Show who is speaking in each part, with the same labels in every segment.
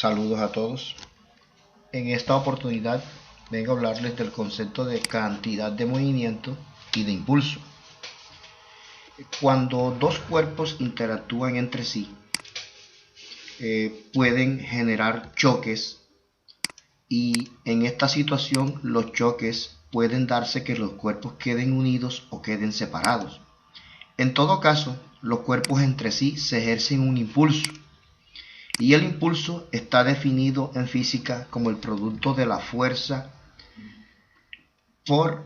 Speaker 1: Saludos a todos. En esta oportunidad vengo a hablarles del concepto de cantidad de movimiento y de impulso. Cuando dos cuerpos interactúan entre sí, pueden generar choques, y en esta situación los choques pueden darse que los cuerpos queden unidos o queden separados. En todo caso, los cuerpos entre sí se ejercen un impulso, y el impulso está definido en física como el producto de la fuerza por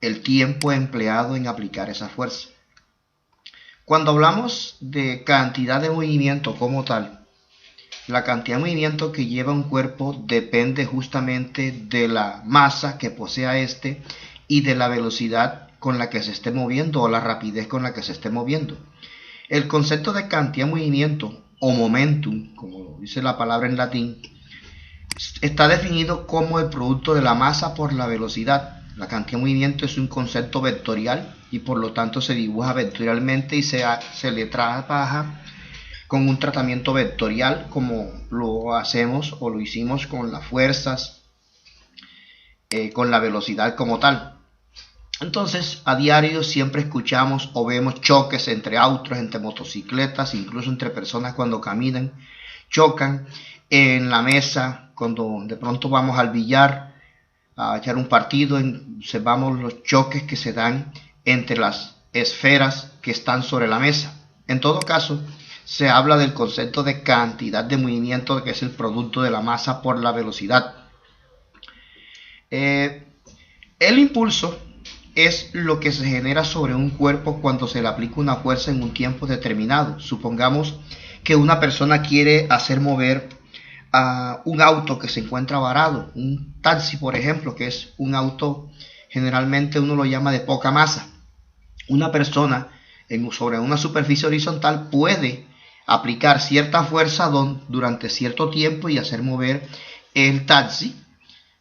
Speaker 1: el tiempo empleado en aplicar esa fuerza. Cuando hablamos de cantidad de movimiento como tal, la cantidad de movimiento que lleva un cuerpo depende justamente de la masa que posea este y de la velocidad con la que se esté moviendo o la rapidez con la que se esté moviendo. El concepto de cantidad de movimiento o momentum, como dice la palabra en latín, está definido como el producto de la masa por la velocidad. La cantidad de movimiento es un concepto vectorial y por lo tanto se dibuja vectorialmente y se le trabaja con un tratamiento vectorial, como lo hacemos o lo hicimos con las fuerzas, con la velocidad como tal. Entonces, a diario siempre escuchamos o vemos choques entre autos, entre motocicletas, incluso entre personas cuando caminan, chocan en la mesa, cuando de pronto vamos al billar a echar un partido, observamos los choques que se dan entre las esferas que están sobre la mesa. En todo caso, se habla del concepto de cantidad de movimiento, que es el producto de la masa por la velocidad. El impulso es lo que se genera sobre un cuerpo cuando se le aplica una fuerza en un tiempo determinado. Supongamos que una persona quiere hacer mover a un auto que se encuentra varado, un taxi por ejemplo, que es un auto generalmente uno lo llama de poca masa. Una persona sobre una superficie horizontal puede aplicar cierta fuerza durante cierto tiempo y hacer mover el taxi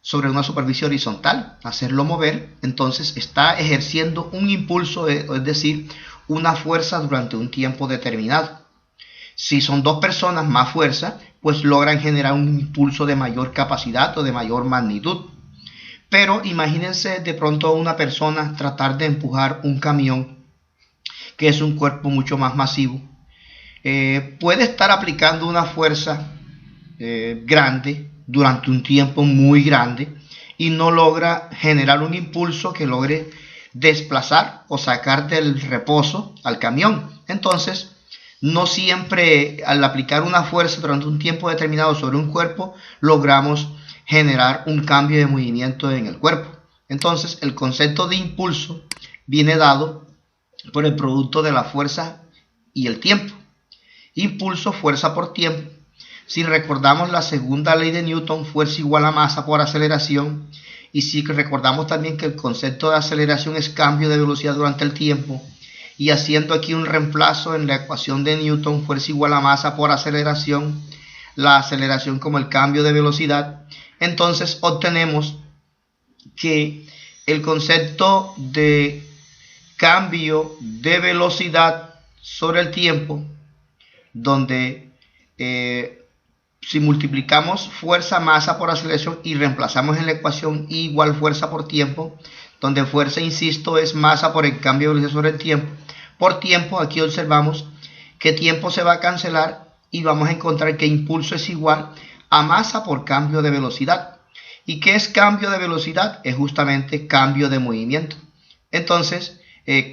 Speaker 1: sobre una superficie horizontal, hacerlo mover. Entonces está ejerciendo un impulso, es decir, una fuerza durante un tiempo determinado. Si son dos personas, más fuerza, pues logran generar un impulso de mayor capacidad o de mayor magnitud. Pero imagínense de pronto una persona tratar de empujar un camión, que es un cuerpo mucho más masivo. Puede estar aplicando una fuerza grande durante un tiempo muy grande y no logra generar un impulso que logre desplazar o sacar del reposo al camión. Entonces, no siempre al aplicar una fuerza durante un tiempo determinado sobre un cuerpo logramos generar un cambio de movimiento en el cuerpo. Entonces, el concepto de impulso viene dado por el producto de la fuerza y el tiempo. Impulso, fuerza por tiempo. Si recordamos la segunda ley de Newton, fuerza igual a masa por aceleración, y si recordamos también que el concepto de aceleración es cambio de velocidad durante el tiempo, y haciendo aquí un reemplazo en la ecuación de Newton, fuerza igual a masa por aceleración, la aceleración como el cambio de velocidad, entonces obtenemos que el concepto de cambio de velocidad sobre el tiempo, donde si multiplicamos fuerza masa por aceleración y reemplazamos en la ecuación I igual fuerza por tiempo, donde fuerza, insisto, es masa por el cambio de velocidad sobre el tiempo. Por tiempo, aquí observamos que tiempo se va a cancelar y vamos a encontrar que impulso es igual a masa por cambio de velocidad. ¿Y qué es cambio de velocidad? Es justamente cambio de movimiento. Entonces,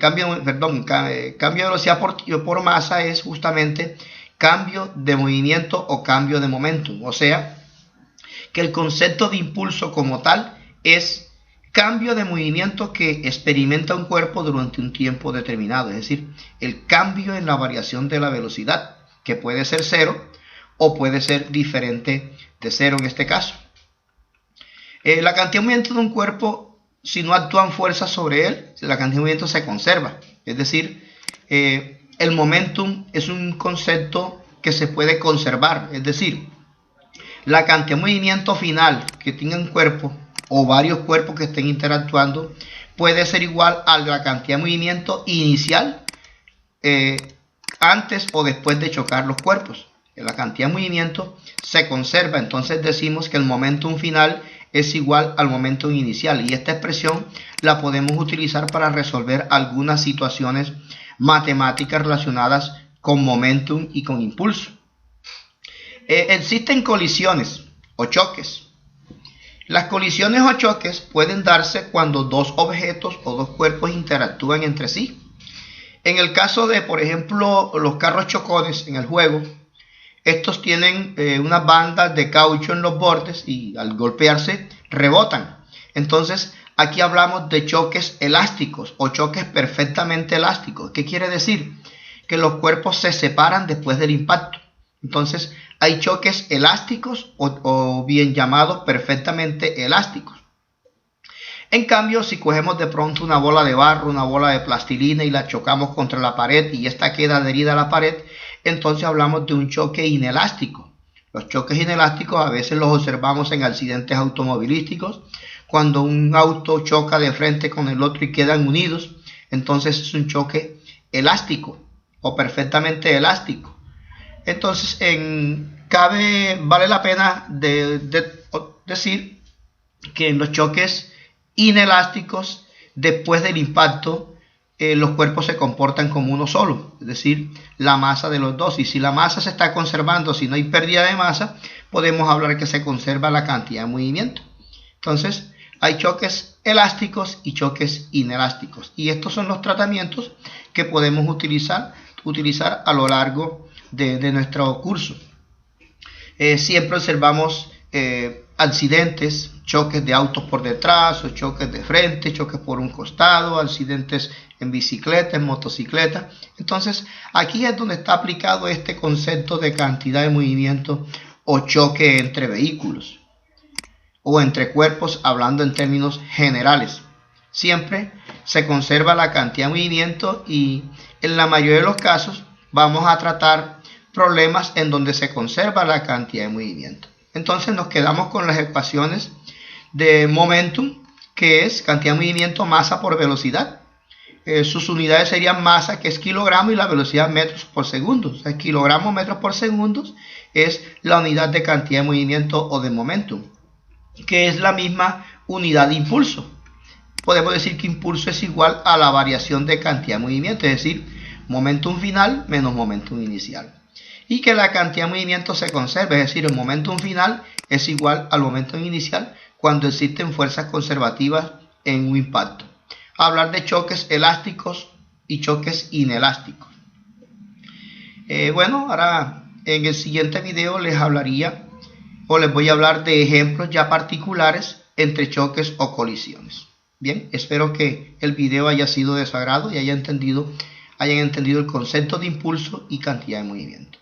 Speaker 1: cambio de velocidad por masa es justamente cambio de movimiento o cambio de momentum. O sea, que el concepto de impulso como tal es cambio de movimiento que experimenta un cuerpo durante un tiempo determinado. Es decir, el cambio en la variación de la velocidad, que puede ser cero o puede ser diferente de cero en este caso. La cantidad de movimiento de un cuerpo, si no actúan fuerzas sobre él, la cantidad de movimiento se conserva. Es decir, el momentum es un concepto que se puede conservar, es decir, la cantidad de movimiento final que tenga un cuerpo o varios cuerpos que estén interactuando puede ser igual a la cantidad de movimiento inicial antes o después de chocar los cuerpos. la cantidad de movimiento se conserva. Entonces decimos que el momentum final es igual al momentum inicial, y esta expresión la podemos utilizar para resolver algunas situaciones matemáticas relacionadas con momentum y con impulso. Existen colisiones o choques. Las colisiones o choques pueden darse cuando dos objetos o dos cuerpos interactúan entre sí. En el caso de, por ejemplo, los carros chocones en el juego, estos tienen unas bandas de caucho en los bordes y al golpearse rebotan. Entonces aquí hablamos de choques elásticos o choques perfectamente elásticos. ¿Qué quiere decir? Que los cuerpos se separan después del impacto. Entonces hay choques elásticos o bien llamados perfectamente elásticos. En cambio, si cogemos de pronto una bola de barro, una bola de plastilina y la chocamos contra la pared y esta queda adherida a la pared, entonces hablamos de un choque inelástico. Los choques inelásticos a veces los observamos en accidentes automovilísticos, cuando un auto choca de frente con el otro y quedan unidos, entonces es un choque elástico o perfectamente elástico. Entonces vale la pena decir que en los choques inelásticos, después del impacto, los cuerpos se comportan como uno solo, es decir, la masa de los dos. Y si la masa se está conservando, si no hay pérdida de masa, podemos hablar que se conserva la cantidad de movimiento. Entonces, hay choques elásticos y choques inelásticos. Y estos son los tratamientos que podemos utilizar a lo largo de nuestro curso. Siempre observamos accidentes, choques de autos por detrás o choques de frente, choques por un costado, accidentes en bicicleta, en motocicleta. Entonces aquí es donde está aplicado este concepto de cantidad de movimiento o choque entre vehículos o entre cuerpos, hablando en términos generales. Siempre se conserva la cantidad de movimiento y en la mayoría de los casos vamos a tratar problemas en donde se conserva la cantidad de movimiento. Entonces nos quedamos con las ecuaciones de momentum, que es cantidad de movimiento masa por velocidad. Sus unidades serían masa, que es kilogramo, y la velocidad metros por segundo. O sea, kilogramos metros por segundo es la unidad de cantidad de movimiento o de momentum, que es la misma unidad de impulso. Podemos decir que impulso es igual a la variación de cantidad de movimiento, es decir, momentum final menos momentum inicial. Y que la cantidad de movimiento se conserva, es decir, el momentum final es igual al momentum inicial cuando existen fuerzas conservativas en un impacto. Hablar de choques elásticos y choques inelásticos. Bueno, ahora en el siguiente video les voy a hablar de ejemplos ya particulares entre choques o colisiones. Bien, espero que el video haya sido de su agrado y hayan entendido el concepto de impulso y cantidad de movimiento.